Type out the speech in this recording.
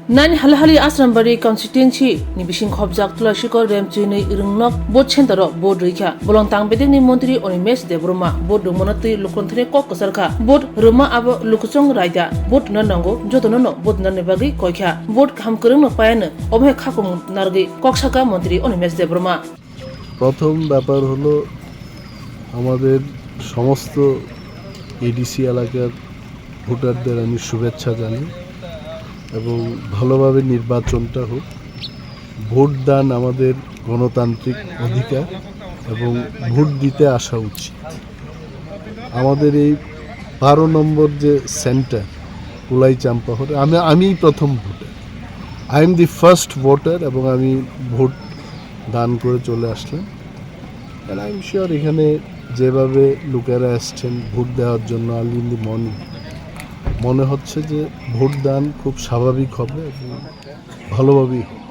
Nani halahali Asrambari constituency ni bising khobjak tulasiko remchini irungnok bot center bot rikha bolong tang bedeng ni montri Onimesh Debroma bot dumonati lukonthre kok kasarkha bot ruma abo lukuchong raida bot nanango jotonono bot nanebagi koikha bot khamkurung no payane obhe khakum nargi koksaka মন্ত্রী Onimesh Debroma প্রথম ব্যাপার হলো আমাদের সমস্ত ADC এলাকার ভোটারদের আমি শুভেচ্ছা জানাই এবং ভালোভাবে নির্বাচনটা হোক। ভোটদান আমাদের গণতান্ত্রিক অধিকার এবং ভোট দিতে আসা উচিত। আমাদের এই 12 নম্বর যে সেন্টার কুলাই চাম্পাহরে আমি প্রথম voter, I am the first voter এবং আমি ভোট দান করে চলে আসলাম। আর আই এম শিওর এখানে যেভাবে লোকেরা আসছেন ভোট দেওয়ার জন্য আর্লি ইন দি মর্নিং, মনে হচ্ছে যে ভোট দান খুব স্বাভাবিক হবে এবং ভালোভাবেই হবে।